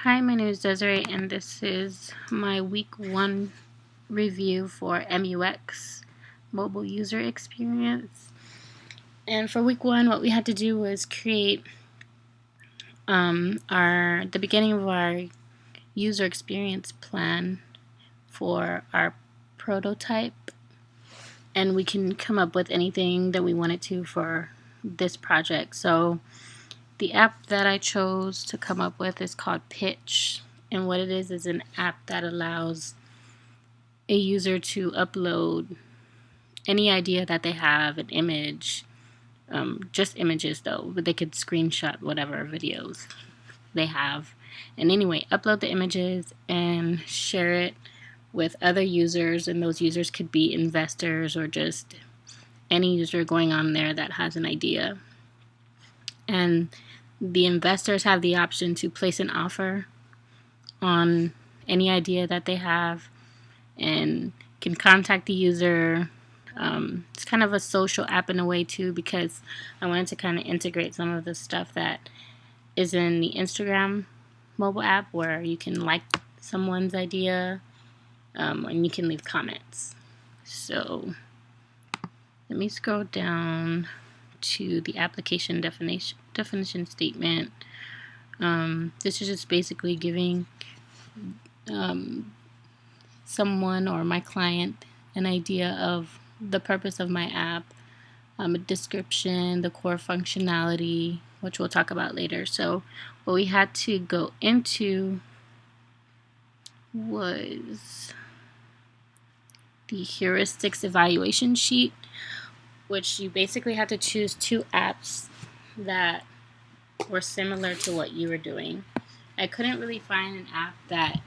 Hi, my name is Desiree, and this is my week 1 review for MUX mobile user experience. And for week 1, what we had to do was create the beginning of our user experience plan for our prototype, and we can come up with anything that we wanted to for this project. So the app that I chose to come up with is called Pitch, and what it is an app that allows a user to upload any idea that they have, an image, just images though, but they could screenshot whatever videos they have. And anyway, upload the images and share it with other users, and those users could be investors or just any user going on there that has an idea. And the investors have the option to place an offer on any idea that they have and can contact the user. It's kind of a social app in a way too, because I wanted to kind of integrate some of the stuff that is in the Instagram mobile app, where you can like someone's idea and you can leave comments. So let me scroll down to the application definition statement. This is just basically giving someone or my client an idea of the purpose of my app, a description, the core functionality, which we'll talk about later. So what we had to go into was the heuristics evaluation sheet, which you basically had to choose 2 apps that were similar to what you were doing. I couldn't really find an app that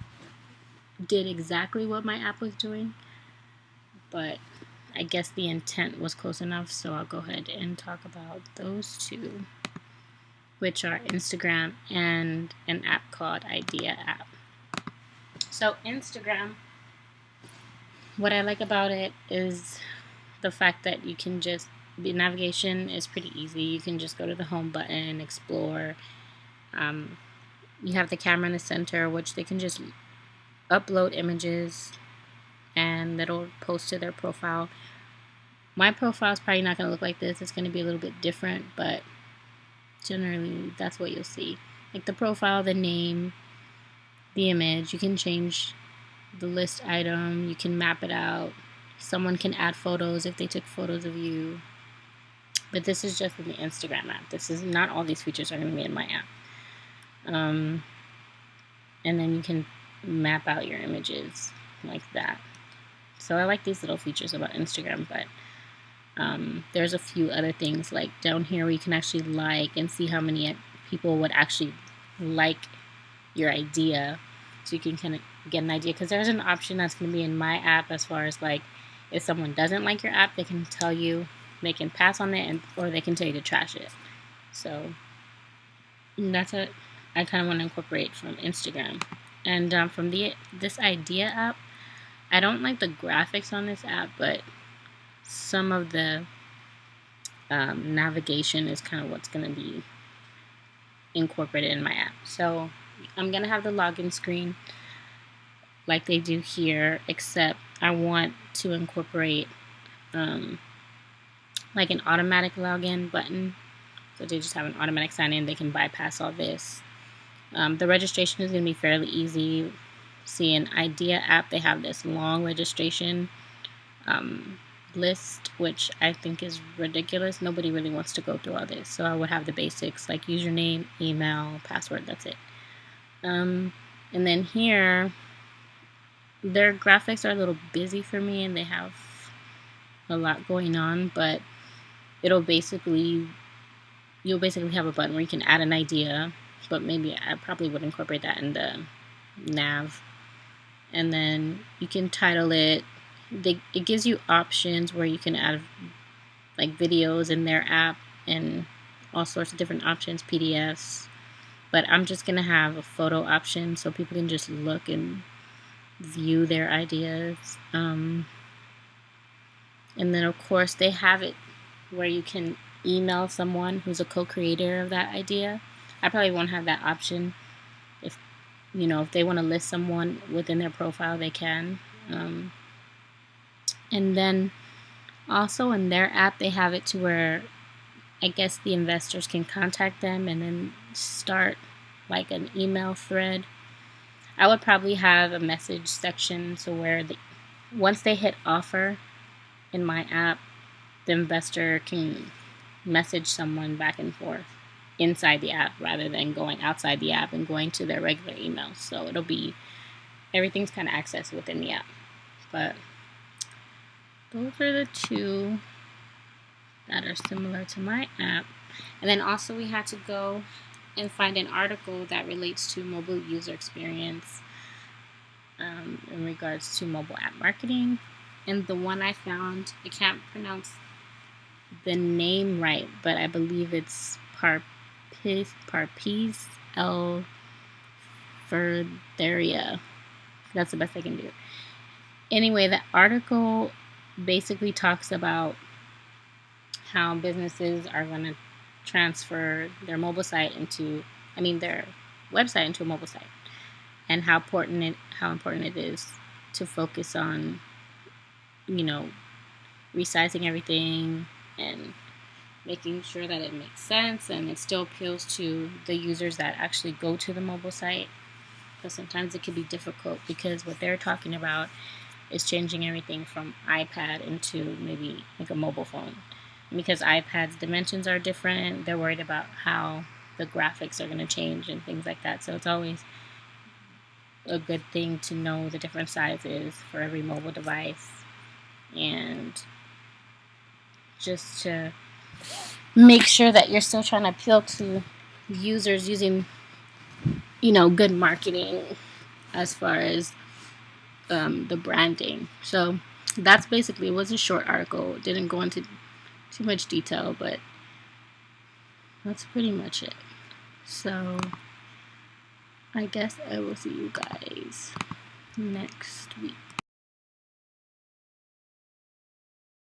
did exactly what my app was doing, but I guess the intent was close enough, so I'll go ahead and talk about those 2, which are Instagram and an app called Idea App. So Instagram, what I like about it is the fact that you can just, the navigation is pretty easy. You can just go to the home button, explore. You have the camera in the center, which they can just upload images and that'll post to their profile. My profile is probably not going to look like this. It's going to be a little bit different, but generally that's what you'll see. Like the profile, the name, the image. You can change the list item. You can map it out. Someone can add photos if they took photos of you. But this is just in the Instagram app. This is not all these features are going to be in my app. And then you can map out your images like that. So I like these little features about Instagram, but there's a few other things like down here where you can actually like and see how many people would actually like your idea, so you can kind of get an idea, because there's an option that's going to be in my app as far as like if someone doesn't like your app, they can tell you, they can pass on it, or they can tell you to trash it. So that's what I kind of want to incorporate from Instagram. And from this Idea app, I don't like the graphics on this app, but some of the navigation is kind of what's going to be incorporated in my app. So I'm going to have the login screen like they do here, except I want to incorporate like an automatic login button. So they just have an automatic sign in. They can bypass all this. The registration is going to be fairly easy. See, an Idea app, they have this long registration list, which I think is ridiculous. Nobody really wants to go through all this. So I would have the basics like username, email, password, that's it. And then here, their graphics are a little busy for me and they have a lot going on, but you'll basically have a button where you can add an idea, but maybe I probably would incorporate that in the nav. And then you can title it. It gives you options where you can add like videos in their app and all sorts of different options, PDFs. But I'm just going to have a photo option so people can just look and view their ideas. And then of course they have it where you can email someone who's a co-creator of that idea. I probably won't have that option if you know, if they want to list someone within their profile, they can. And then also in their app, they have it to where I guess the investors can contact them and then start like an email thread. I would probably have a message section so where once they hit offer in my app, the investor can message someone back and forth inside the app rather than going outside the app and going to their regular email. So it'll be, everything's kind of accessed within the app. But those are the two that are similar to my app. And then also we had to go and find an article that relates to mobile user experience in regards to mobile app marketing. And the one I found, I can't pronounce the name right, but I believe it's Parpes L. Furtheria. That's the best I can do. Anyway, the article basically talks about how businesses are going to transfer their mobile site into, their website into a mobile site, and how important it is to focus on, resizing everything and making sure that it makes sense and it still appeals to the users that actually go to the mobile site. Because sometimes it can be difficult because what they're talking about is changing everything from iPad into maybe like a mobile phone. And because iPad's dimensions are different, they're worried about how the graphics are going to change and things like that. So it's always a good thing to know the different sizes for every mobile device, and just to make sure that you're still trying to appeal to users using, good marketing as far as the branding. So that's basically, it was a short article. It didn't go into too much detail, but that's pretty much it. So I guess I will see you guys next week.